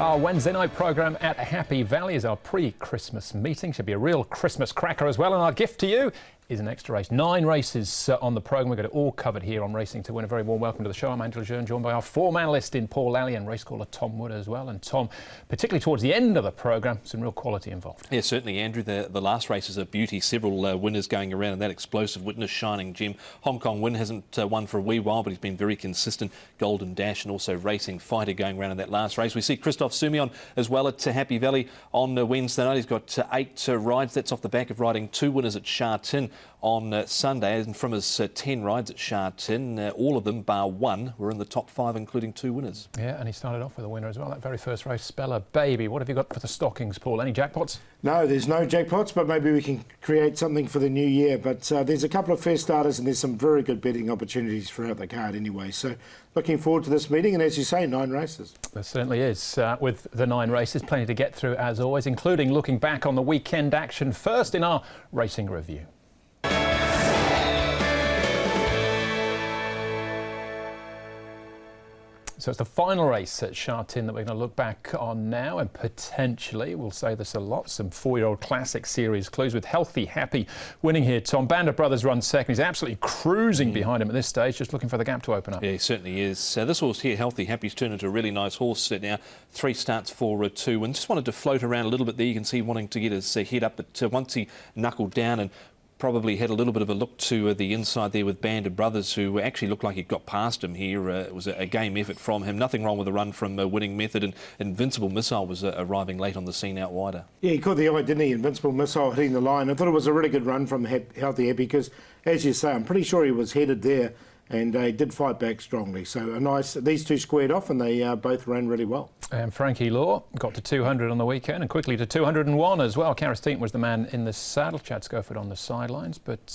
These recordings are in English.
Our Wednesday night programme at Happy Valley is our pre-Christmas meeting. Should be a real Christmas cracker as well. And our gift to you is an extra race. 9 races on the programme. We've got it all covered here on Racing to Win. A very warm welcome to the show. I'm Andrew Lejeune, joined by our form analyst in Paul Lally and race caller Tom Wood as well. And Tom, particularly towards the end of the programme, some real quality involved. Yeah, certainly, Andrew. The last race is a beauty. Several winners going around, and that explosive witness shining gem. Hong Kong Win hasn't won for a wee while, but he's been very consistent. Golden Dash and also Racing Fighter going around in that last race. We see Christophe Soumillon as well at Happy Valley on Wednesday night. He's got 8 rides. That's off the back of riding 2 winners at Sha Tin on Sunday, and from his 10 rides at Sha Tin, all of them bar 1 were in the top 5, including 2 winners. Yeah, and he started off with a winner as well. That very first race, Speller Baby. What have you got for the stockings, Paul? Any jackpots? No, there's no jackpots, but maybe we can create something for the new year. But there's a couple of fair starters and there's some very good betting opportunities throughout the card anyway. So looking forward to this meeting, and as you say, 9 races. There certainly is. With the 9 races, plenty to get through as always, including looking back on the weekend action first in our racing review. So it's the final race at Sha Tin that we're going to look back on now, and potentially, we'll say this a lot, some 4-year-old classic series clues with Healthy Happy winning here. Tom, Band of Brothers runs second. He's absolutely cruising behind him at this stage, just looking for the gap to open up. Yeah, he certainly is. This horse here, Healthy Happy's turned into a really nice horse now. 3 starts for 2, and just wanted to float around a little bit there. You can see wanting to get his head up, but once he knuckled down and probably had a little bit of a look to the inside there with Band of Brothers, who actually looked like he got past him here. It was a game effort from him. Nothing wrong with the run from Winning Method, and Invincible Missile was arriving late on the scene out wider. Yeah, he caught the eye, didn't he? Invincible Missile hitting the line. I thought it was a really good run from Healthy Happy because, as you say, I'm pretty sure he was headed there, and they did fight back strongly. So a nice, these two squared off, and they both ran really well. And Frankie Law got to 200 on the weekend and quickly to 201 as well. Karastine was the man in the saddle. Chad Schofield on the sidelines, but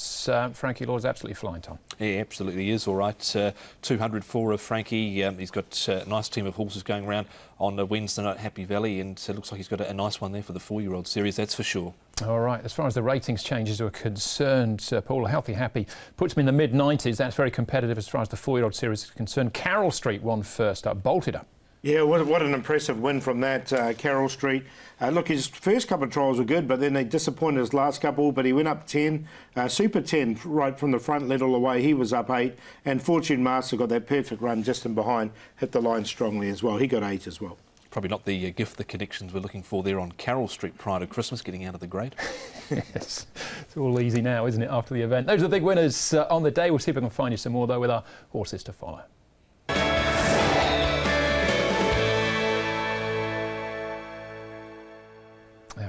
Frankie Law is absolutely flying, Tom. Yeah, absolutely is. All right, 200 for Frankie. He's got a nice team of horses going around on Wednesday night at Happy Valley, and it looks like he's got a nice one there for the 4-year-old series, that's for sure. All right, as far as the ratings changes are concerned, Paul, Healthy Happy puts him in the mid-90s. That's very competitive as far as the 4-year-old series is concerned. Carroll Street won first up, bolted up. Yeah, what an impressive win from that, Carroll Street. Look, his first couple of trials were good, but then they disappointed his last couple, but he went up 10. Super 10 right from the front, led all the way. He was up 8. And Fortune Master got that perfect run just in behind, hit the line strongly as well. He got 8 as well. Probably not the gift, the connections we're looking for there on Carroll Street prior to Christmas, getting out of the grade. Yes, it's all easy now, isn't it, after the event? Those are the big winners on the day. We'll see if we can find you some more, though, with our horses to follow.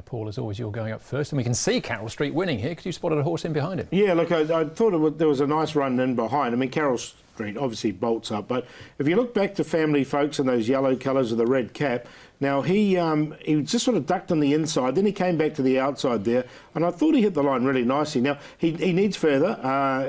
Paul, as always, you're going up first, and we can see Carroll Street winning here because you spotted a horse in behind him. Yeah, look, I thought there was a nice run in behind. I mean, Carroll Street obviously bolts up, but if you look back to Family Folks and those yellow colours with the red cap, now he just sort of ducked on the inside, then he came back to the outside there, and I thought he hit the line really nicely. Now, he needs further.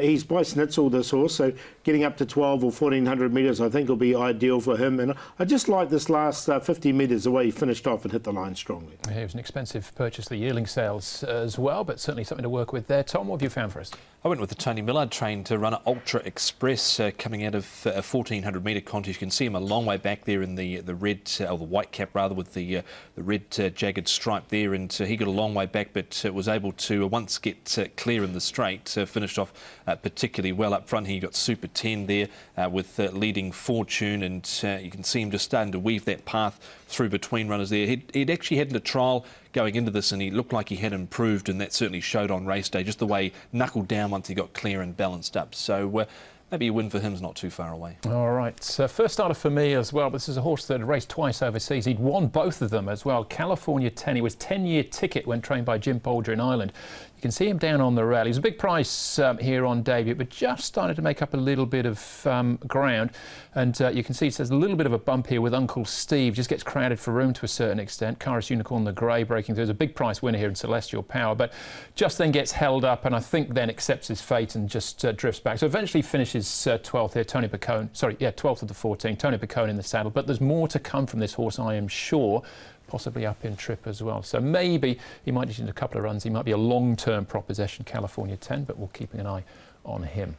He's by Snitzel, this horse, so getting up to 12 or 1400 metres I think will be ideal for him. And I just like this last 50 metres, the way he finished off and hit the line strongly. Yeah, it was an expensive purchase, the yearling sales as well, but certainly something to work with there. Tom, what have you found for us? I went with the Tony Millard train to run Ultra Express coming out of a 1400 metre contest. You can see him a long way back there in the red, or the white cap rather, with the red jagged stripe there, and he got a long way back, but was able to once get clear in the straight, finished off particularly well up front. He got Super 10 there with leading Fortune, and you can see him just starting to weave that path through between runners there. He'd actually had a trial going into this, and he looked like he had improved, and that certainly showed on race day, just the way he knuckled down once he got clear and balanced up. So maybe a win for him is not too far away. All right, first starter for me as well. This is a horse that had raced twice overseas. He'd won both of them as well. California 10, he was 10-year ticket when trained by Jim Bolger in Ireland. You can see him down on the rail. He was a big price here on debut, but just started to make up a little bit of ground. And you can see it says a little bit of a bump here with Uncle Steve. Just gets crowded for room to a certain extent. Karis Unicorn, the grey, breaking through. There's a big price winner here in Celestial Power, but just then gets held up, and I think then accepts his fate and just drifts back. So eventually finishes 12th here. Tony Picone, 12th of the 14. Tony Picone in the saddle. But there's more to come from this horse, I am sure. Possibly up in trip as well. So maybe he might just need a couple of runs. He might be a long-term proposition, California 10, but we're keeping an eye on him.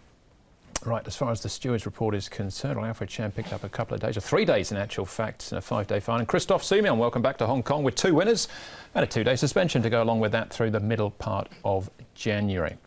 Right, as far as the stewards report is concerned, Alfred Chan picked up a couple of days, or 3 days in actual fact, in a 5-day fine. And Christophe Soumillon, welcome back to Hong Kong with 2 winners and a 2-day suspension to go along with that through the middle part of January.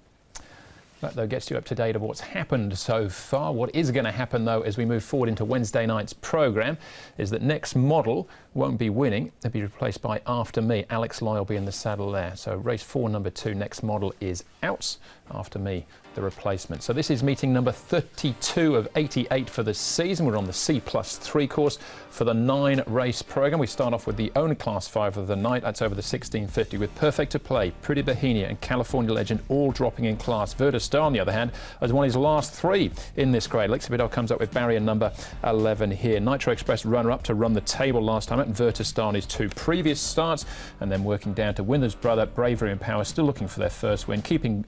That, though, gets you up to date of what's happened so far. What is going to happen, though, as we move forward into Wednesday night's programme is that Next Model won't be winning. They'll be replaced by After Me. Alex Loy will be in the saddle there. So race 4, number 2, Next Model is out. After Me, the replacement. So this is meeting number 32 of 88 for the season. We're on the C+3 course for the 9-race programme. We start off with the only Class 5 of the night. That's over the 1650 with Perfect to Play, Pretty Bohemia and California Legend all dropping in class. Verta Star, on the other hand, has won his last 3 in this grade. Lexi Bidel comes up with barrier number 11 here. Nitro Express runner-up to run the table last time at Verta Star in his 2 previous starts, and then working down to Winner's Brother, Bravery and Power, still looking for their first win. Keeping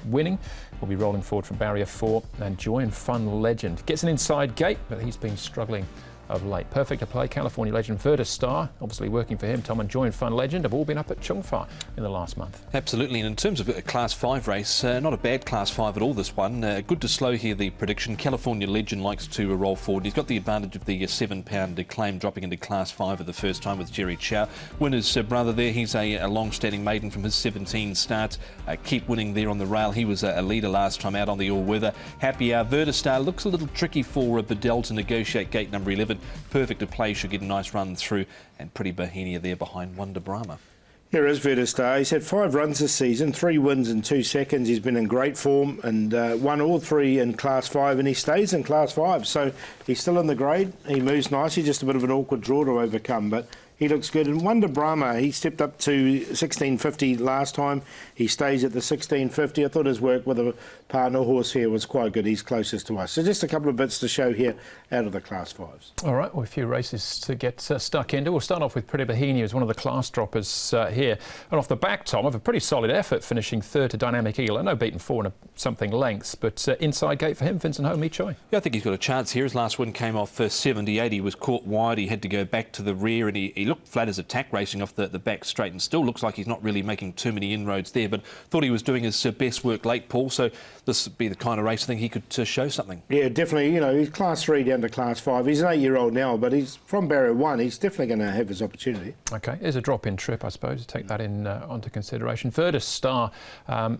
winning, will be rolling forward from barrier 4, and Joy and Fun Legend gets an inside gate, but he's been struggling of late. Perfect to Play, California Legend, Verta Star, obviously working for him. Tom and Joy and Fun Legend have all been up at Chung Fa in the last month. Absolutely, and in terms of a Class 5 race, not a bad Class 5 at all, this one. Good to slow here, the prediction. California Legend likes to roll forward. He's got the advantage of the 7-pound claim dropping into Class 5 for the first time with Jerry Chow. Winner's brother there, he's a long-standing maiden from his 17 starts. Keep winning there on the rail. He was a leader last time out on the all-weather. Happy Hour. Verta Star looks a little tricky for Bedell to negotiate gate number 11. Perfect to Play should get a nice run through, and Pretty Bohemia there behind Wonder Brahma. Here is Verta Star. He's had 5 runs this season, 3 wins in 2 seconds. He's been in great form and won all 3 in Class 5, and he stays in Class 5. So he's still in the grade. He moves nicely, just a bit of an awkward draw to overcome, but he looks good. And Wonder Brahma, he stepped up to 1650 last time. He stays at the 1650. I thought his work with a partner horse here was quite good. He's closest to us. So just a couple of bits to show here out of the Class 5s. All right, well, a few races to get stuck into. We'll start off with Pretty Bohemia as one of the class droppers here. And off the back, Tom, of a pretty solid effort, finishing 3rd to Dynamic Eagle. I know beaten 4 and something lengths, but inside gate for him, Vincent Ho, Mi Choi. Yeah, I think he's got a chance here. His last win came off 78. He was caught wide. He had to go back to the rear, and he looked flat as attack racing off the back straight, and still looks like he's not really making too many inroads there, but thought he was doing his best work late, Paul, so this would be the kind of race I think he could show something. Yeah, definitely. You know, he's Class 3 down to Class 5. He's an 8-year-old now, but he's from barrier 1. He's definitely going to have his opportunity. OK, there's a drop-in trip, I suppose, to take that in onto consideration. Verta Star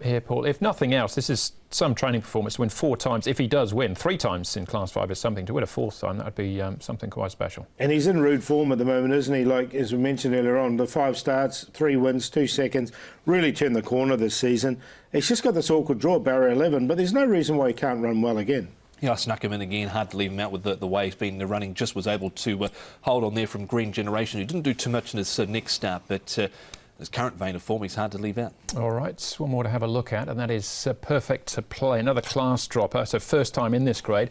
here, Paul. If nothing else, this is some training performance to win 4 times. If he does win 3 times in Class 5 is something. To win a 4th time, that would be something quite special. And he's in rude form at the moment, isn't he? Like, as we mentioned earlier on, the 5 starts, 3 wins, 2 seconds, really turned the corner this season. He's just got this awkward draw, barrier 11, but there's no reason why he can't run well again. Yeah, I snuck him in again. Hard to leave him out with the way he's been running. Just was able to hold on there from Green Generation, who didn't do too much in his next start, but his current vein of form, he's hard to leave out. All right, one more to have a look at, and that is Perfect to Play, another class dropper, so first time in this grade.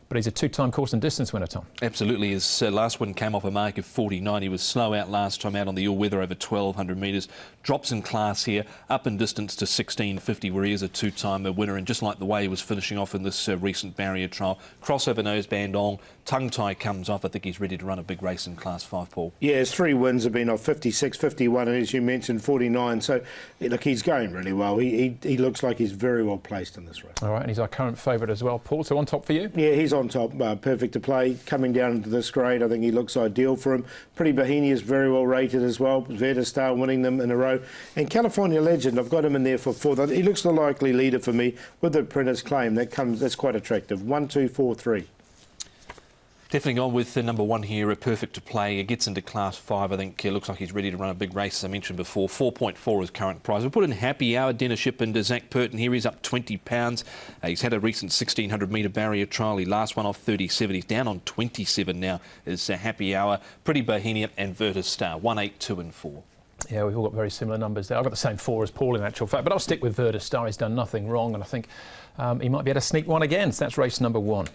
But he's a 2-time course and distance winner, Tom. Absolutely. His last win came off a mark of 49. He was slow out last time out on the all-weather over 1,200 metres. Drops in class here, up in distance to 1650, where he is a 2-time winner. And just like the way he was finishing off in this recent barrier trial, crossover noseband on, tongue tie comes off. I think he's ready to run a big race in Class 5, Paul. Yeah, his 3 wins have been off 56, 51, and as you mentioned, 49. So, look, he's going really well. He looks like he's very well placed in this race. All right, and he's our current favourite as well, Paul. So on top for you? Yeah, he's on top. Perfect to Play. Coming down into this grade, I think he looks ideal for him. Pretty Bohemia is very well rated as well. Verta Star winning them in a row. And California Legend, I've got him in there for 4th. He looks the likely leader for me with the Apprentice Claim. That's quite attractive. 1, 2, 4, 3. Definitely gone with the number 1 here, Perfect to Play. He gets into Class 5. I think looks like he's ready to run a big race, as I mentioned before. 4.4 is current price. We put in Happy Hour, Dennis Ship and Zach Purton here. He's up £20. He's had a recent 1,600 metre barrier trial. He last one off 37. He's down on 27 now. Is Happy Hour, Pretty Bohemia and Verta Star. 1, 8, 2 and 4. Yeah, we've all got very similar numbers there. I've got the same 4 as Paul in actual fact, but I'll stick with Verta Star. He's done nothing wrong, and I think he might be able to sneak one again. So that's race number 1.